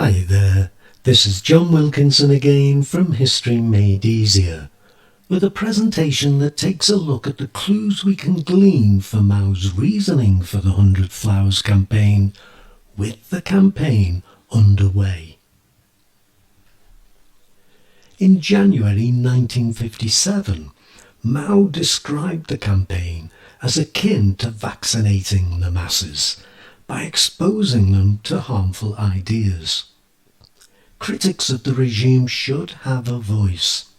Hi there, this is John Wilkinson again from History Made Easier, with a presentation that takes a look at the clues we can glean from Mao's reasoning for the 100 Flowers campaign, with the campaign underway. In January 1957, Mao described the campaign as akin to vaccinating the masses, by exposing them to harmful ideas. Critics of the regime should have a voice.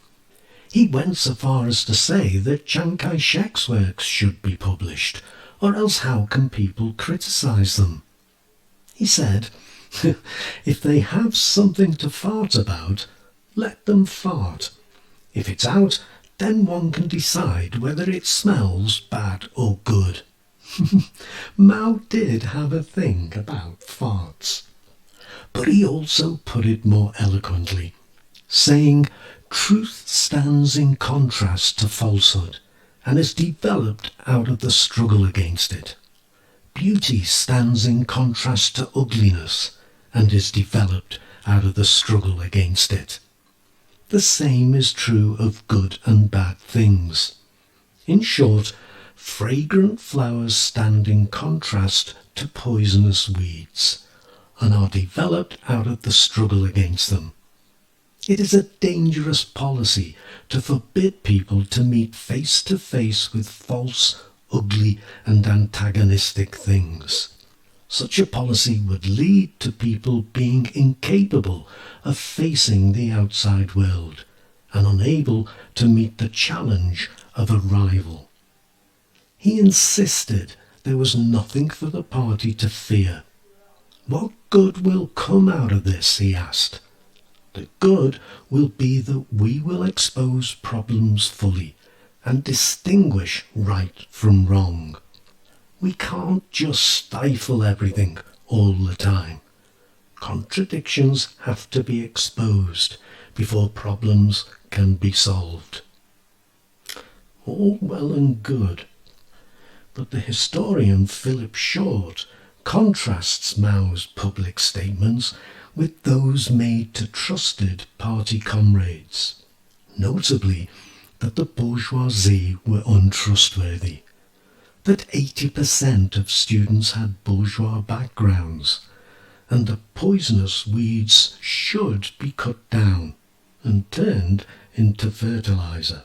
He went so far as to say that Chiang Kai-shek's works should be published, or else how can people criticise them? He said, if they have something to fart about, let them fart. If it's out, then one can decide whether it smells bad or good. Mao did have a thing about farts, but he also put it more eloquently, saying, truth stands in contrast to falsehood and is developed out of the struggle against it. Beauty stands in contrast to ugliness and is developed out of the struggle against it. The same is true of good and bad things. In short, fragrant flowers stand in contrast to poisonous weeds and are developed out of the struggle against them. It is a dangerous policy to forbid people to meet face to face with false, ugly and antagonistic things. Such a policy would lead to people being incapable of facing the outside world and unable to meet the challenge of a rival. He insisted there was nothing for the party to fear. What good will come out of this, he asked. The good will be that we will expose problems fully and distinguish right from wrong. We can't just stifle everything all the time. Contradictions have to be exposed before problems can be solved. All well and good. But the historian Philip Short contrasts Mao's public statements with those made to trusted party comrades, notably that the bourgeoisie were untrustworthy, that 80% of students had bourgeois backgrounds, and that poisonous weeds should be cut down and turned into fertilizer.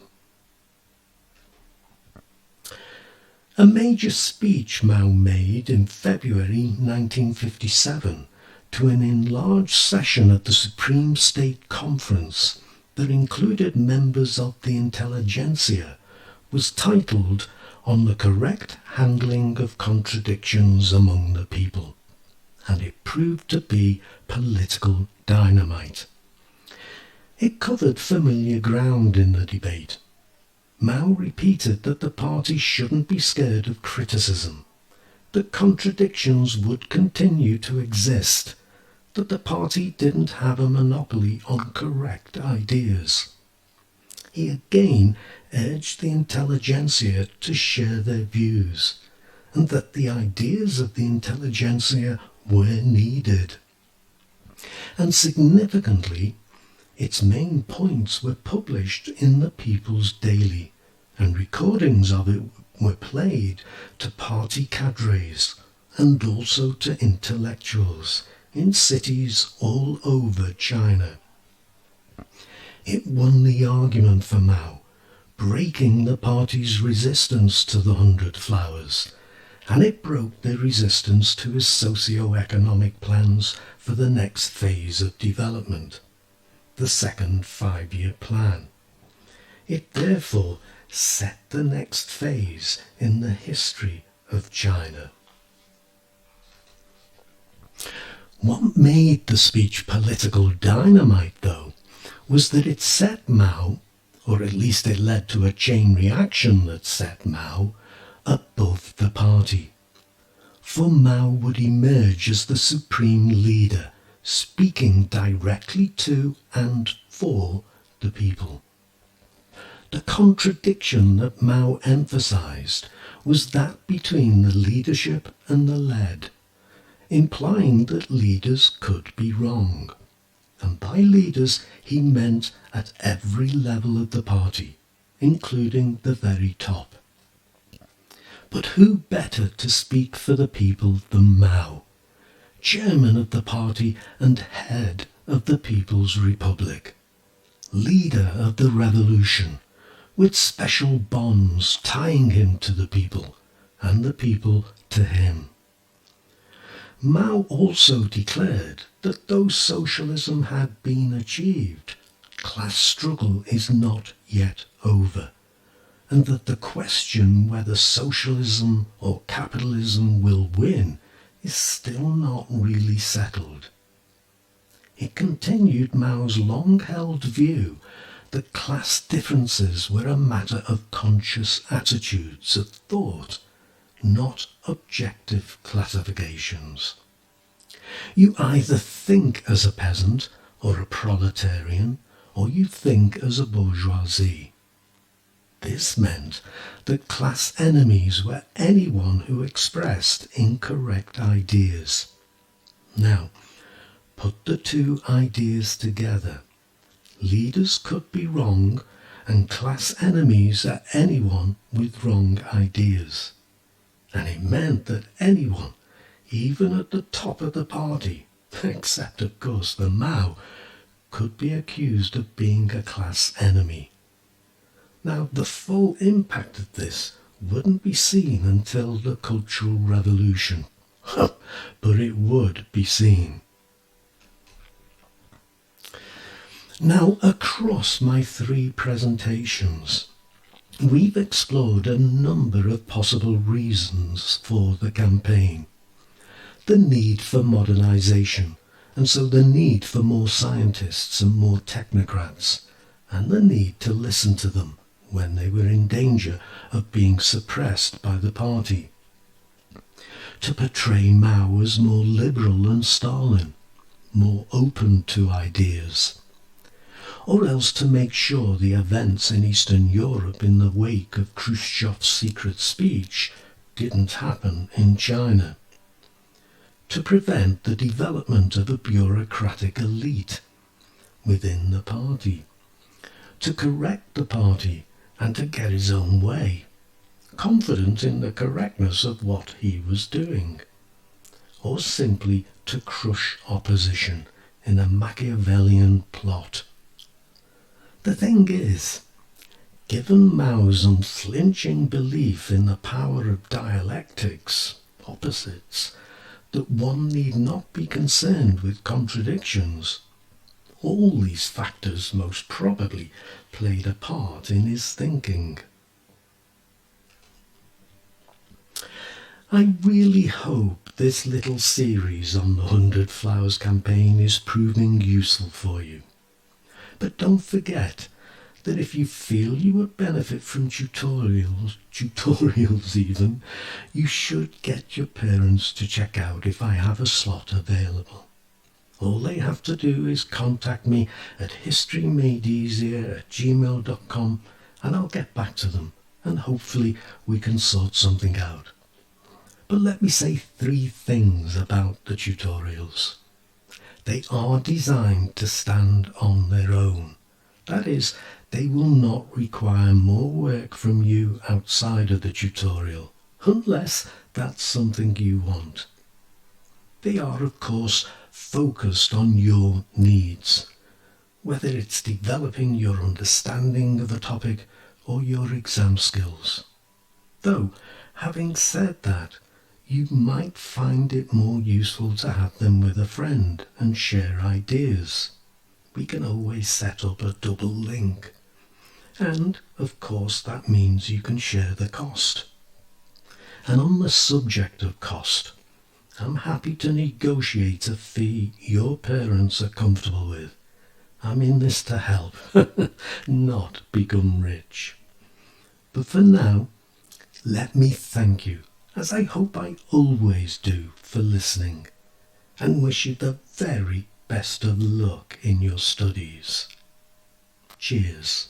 A major speech Mao made in February 1957 to an enlarged session at the Supreme State Conference that included members of the intelligentsia was titled On the Correct Handling of Contradictions Among the People, and it proved to be political dynamite. It covered familiar ground in the debate. Mao repeated that the party shouldn't be scared of criticism, that contradictions would continue to exist, that the party didn't have a monopoly on correct ideas. He again urged the intelligentsia to share their views, and that the ideas of the intelligentsia were needed. And significantly, its main points were published in the People's Daily, and recordings of it were played to party cadres and also to intellectuals in cities all over China. It won the argument for Mao, breaking the party's resistance to the 100 Flowers, and it broke their resistance to his socio-economic plans for the next phase of development, the second 5-year plan. It therefore set the next phase in the history of China. What made the speech political dynamite, though, was that it set Mao, or at least it led to a chain reaction that set Mao, above the party. For Mao would emerge as the supreme leader, speaking directly to and for the people. The contradiction that Mao emphasized was that between the leadership and the led. implying that leaders could be wrong. And by leaders he meant at every level of the party, including the very top. But who better to speak for the people than Mao, chairman of the party and head of the People's Republic, leader of the revolution, with special bonds tying him to the people and the people to him. Mao also declared that though socialism had been achieved, class struggle is not yet over, and that the question whether socialism or capitalism will win is still not really settled. It continued Mao's long-held view that class differences were a matter of conscious attitudes of thought, not objective classifications. You either think as a peasant or a proletarian, or you think as a bourgeoisie. This meant that class enemies were anyone who expressed incorrect ideas. Now, put the two ideas together. Leaders could be wrong, and class enemies are anyone with wrong ideas. And it meant that anyone, even at the top of the party, except of course the Mao, could be accused of being a class enemy. Now, the full impact of this wouldn't be seen until the Cultural Revolution, but it would be seen. Now, across my 3 presentations, we've explored a number of possible reasons for the campaign. The need for modernisation, and so the need for more scientists and more technocrats, and the need to listen to them when they were in danger of being suppressed by the party. To portray Mao as more liberal than Stalin, more open to ideas, or else to make sure the events in Eastern Europe in the wake of Khrushchev's secret speech didn't happen in China. To prevent the development of a bureaucratic elite within the party. To correct the party and to get his own way, confident in the correctness of what he was doing. Or simply to crush opposition in a Machiavellian plot. The thing is, given Mao's unflinching belief in the power of dialectics, opposites, that one need not be concerned with contradictions, all these factors most probably played a part in his thinking. I really hope this little series on the 100 Flowers campaign is proving useful for you. But don't forget that if you feel you would benefit from tutorials even, you should get your parents to check out if I have a slot available. All they have to do is contact me at historymadeeasier@gmail.com and I'll get back to them and hopefully we can sort something out. But let me say 3 things about the tutorials. They are designed to stand on their own. That is, they will not require more work from you outside of the tutorial, unless that's something you want. They are, of course, focused on your needs, whether it's developing your understanding of a topic or your exam skills. Though, having said that, you might find it more useful to have them with a friend and share ideas. We can always set up a double link. And, of course, that means you can share the cost. And on the subject of cost, I'm happy to negotiate a fee your parents are comfortable with. I'm in this to help, not become rich. But for now, let me thank you, as I hope I always do, for listening, and wish you the very best of luck in your studies. Cheers.